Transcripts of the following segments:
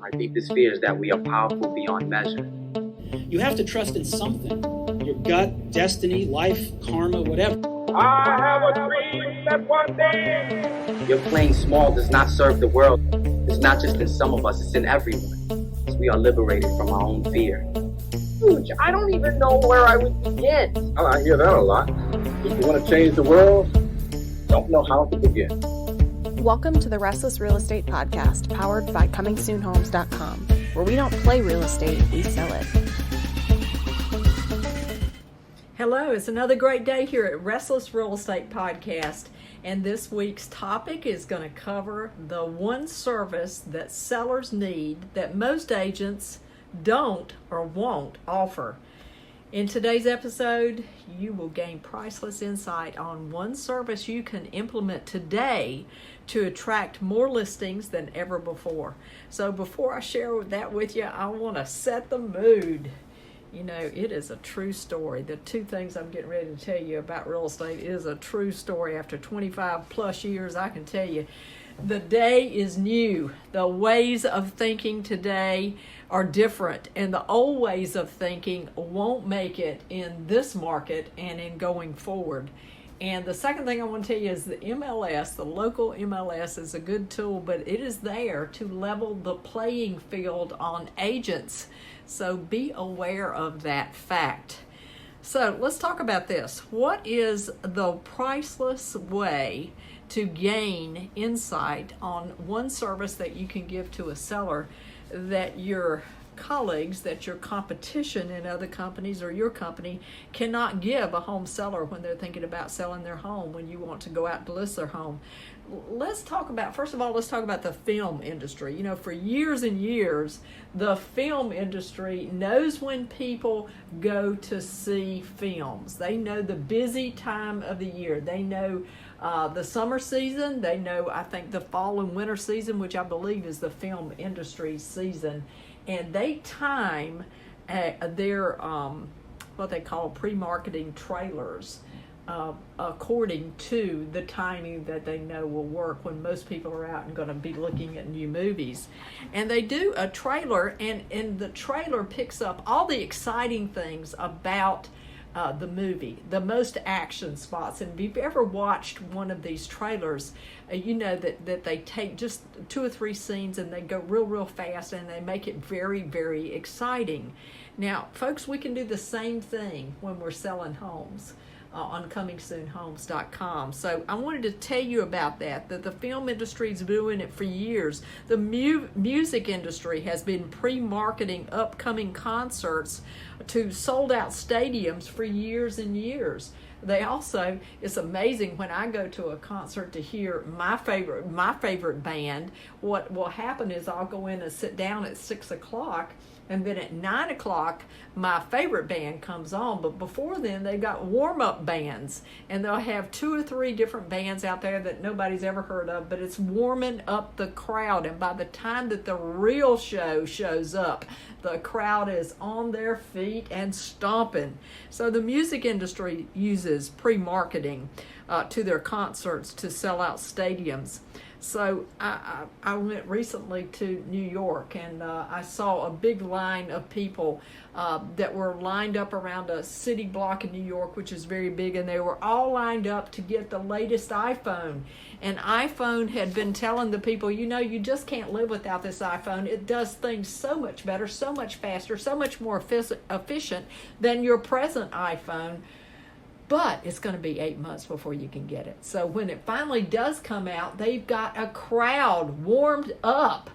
My deepest fear is that we are powerful beyond measure. You have to trust in something. Your gut, destiny, life, karma, whatever. I have a dream that one day Your playing small does not serve the world. It's not just in some of us, it's in everyone. So we are liberated from our own fear. huge. I don't even know where I would begin. I hear that a lot. If you want to change the world, don't know how to begin. Welcome to the Restless Real Estate Podcast, powered by ComingSoonHomes.com, where we don't play real estate, we sell it. Hello, it's another great day here at Restless Real Estate Podcast, and this week's topic is going to cover the one service that sellers need that most agents don't or won't offer. In today's episode, you will gain priceless insight on one service you can implement today to attract more listings than ever before. So before I share that with you, I want to set the mood. You know, it is a true story. The two things I'm getting ready to tell you about real estate is a true story. After 25 plus years, I can tell you, the day is new. The ways of thinking today are different, and the old ways of thinking won't make it in this market and in going forward. And the second thing I want to tell you is the MLS, the local MLS, is a good tool, but it is there to level the playing field on agents. So be aware of that fact. So let's talk about this. What is the priceless way to gain insight on one service that you can give to a seller that your colleagues, that your competition in other companies or your company cannot give a home seller when they're thinking about selling their home, when you want to go out to list their home? First of all, let's talk about the film industry. You know, for years and years, the film industry knows when people go to see films. They know the busy time of the year. They know the summer season. They know, I think, the fall and winter season, which I believe is the film industry season. And they time their, what they call pre-marketing trailers according to the timing that they know will work when most people are out and going to be looking at new movies. And they do a trailer, and the trailer picks up all the exciting things about the movie, the most action spots. And if you've ever watched one of these trailers, you know that they take just 2 or 3 scenes and they go real fast, and they make it very, very exciting. Now, folks, we can do the same thing when we're selling homes on ComingSoonHomes.com. So I wanted to tell you about that the film industry is doing it for years. The music industry has been pre-marketing upcoming concerts to sold-out stadiums for years and years. They also, it's amazing when I go to a concert to hear my favorite band, what will happen is I'll go in and sit down at 6 o'clock, and then at 9 o'clock, my favorite band comes on. But before then, they've got warm-up bands, and they'll have 2 or 3 different bands out there that nobody's ever heard of, but it's warming up the crowd. And by the time that the real show shows up, the crowd is on their feet and stomping. So the music industry uses pre-marketing to their concerts to sell out stadiums. So I went recently to New York, and I saw a big line of people that were lined up around a city block in New York, which is very big, and they were all lined up to get the latest iPhone. And iPhone had been telling the people, you know, you just can't live without this iPhone. It does things so much better, so much faster, so much more efficient than your present iPhone. But it's going to be 8 months before you can get it. So when it finally does come out, they've got a crowd warmed up.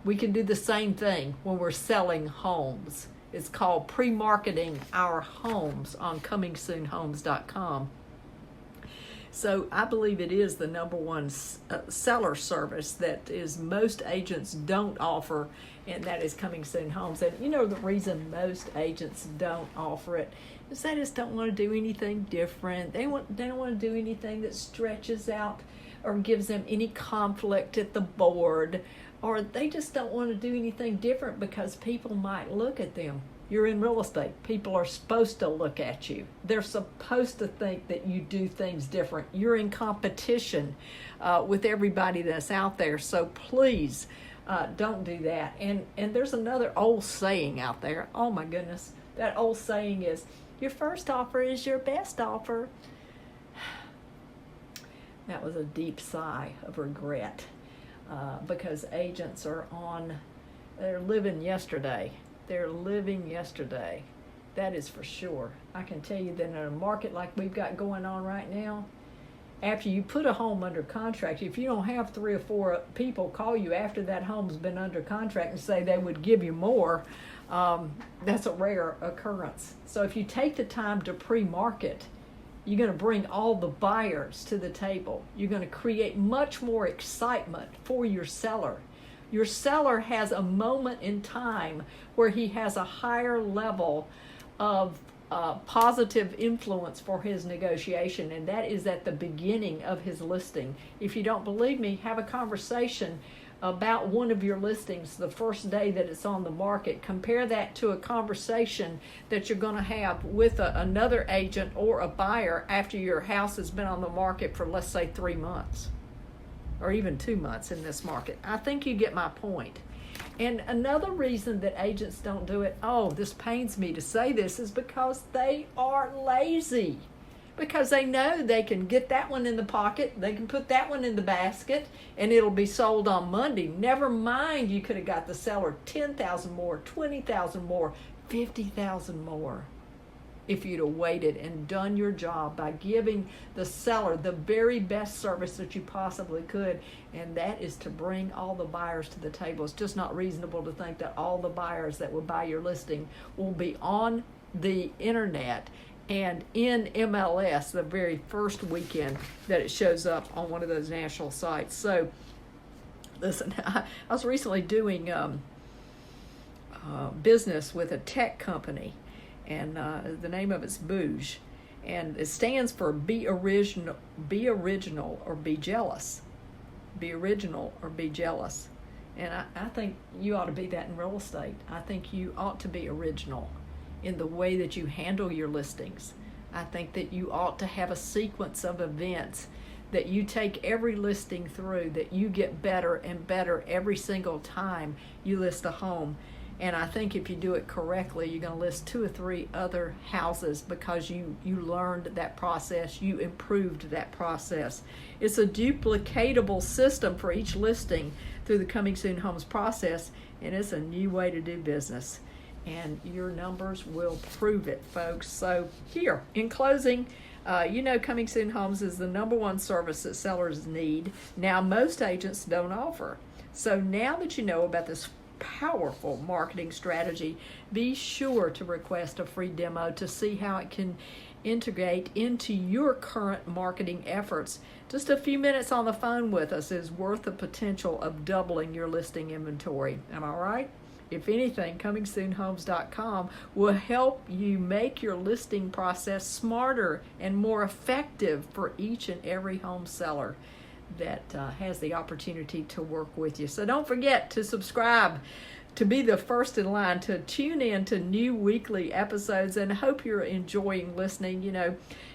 We can do the same thing when we're selling homes. It's called pre-marketing our homes on ComingSoonHomes.com. So I believe it is the number one seller service that is most agents don't offer, and that is Coming Soon Homes. And you know the reason most agents don't offer it is they just don't want to do anything different. They don't want to do anything that stretches out or gives them any conflict at the board, or they just don't want to do anything different because people might look at them. You're in real estate. People are supposed to look at you. They're supposed to think that you do things different. You're in competition with everybody that's out there. So please Don't do that. And there's another old saying out there. Oh my goodness. That old saying is, your first offer is your best offer. That was a deep sigh of regret, because agents they're living yesterday. They're living yesterday. That is for sure. I can tell you that in a market like we've got going on right now, after you put a home under contract, if you don't have 3 or 4 people call you after that home's been under contract and say they would give you more, that's a rare occurrence. So if you take the time to pre-market, you're going to bring all the buyers to the table. You're going to create much more excitement for your seller. Your seller has a moment in time where he has a higher level of positive influence for his negotiation, and that is at the beginning of his listing. If you don't believe me, have a conversation about one of your listings the first day that it's on the market. Compare that to a conversation that you're going to have with another agent or a buyer after your house has been on the market for, let's say, 3 months or even 2 months in this market. I think you get my point. And another reason that agents don't do it, oh, this pains me to say this, is because they are lazy. Because they know they can get that one in the pocket, they can put that one in the basket, and it'll be sold on Monday. Never mind, you could have got the seller 10,000 more, 20,000 more, 50,000 more if you'd have waited and done your job by giving the seller the very best service that you possibly could, and that is to bring all the buyers to the table. It's just not reasonable to think that all the buyers that will buy your listing will be on the internet and in MLS the very first weekend that it shows up on one of those national sites. So listen, I was recently doing business with a tech company, and the name of it's Bouge, and it stands for be original or be jealous. Be original or be jealous. And I think you ought to be that in real estate. I think you ought to be original in the way that you handle your listings. I think that you ought to have a sequence of events that you take every listing through, that you get better and better every single time you list a home. And I think if you do it correctly, you're going to list 2 or 3 other houses because you learned that process, you improved that process. It's a duplicatable system for each listing through the Coming Soon Homes process, and it's a new way to do business. And your numbers will prove it, folks. So here, in closing, Coming Soon Homes is the #1 service that sellers need. Now, most agents don't offer. So now that you know about this powerful marketing strategy, be sure to request a free demo to see how it can integrate into your current marketing efforts. Just a few minutes on the phone with us is worth the potential of doubling your listing inventory. Am I right? If anything, ComingSoonHomes.com will help you make your listing process smarter and more effective for each and every home seller that has the opportunity to work with you. So don't forget to subscribe to be the first in line to tune in to new weekly episodes, and hope you're enjoying listening.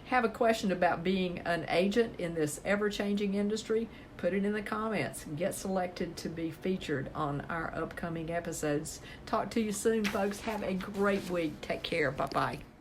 Have a question about being an agent in this ever-changing industry, put it in the comments. Get selected to be featured on our upcoming episodes. Talk to you soon, folks. Have a great week. Take care. Bye-bye.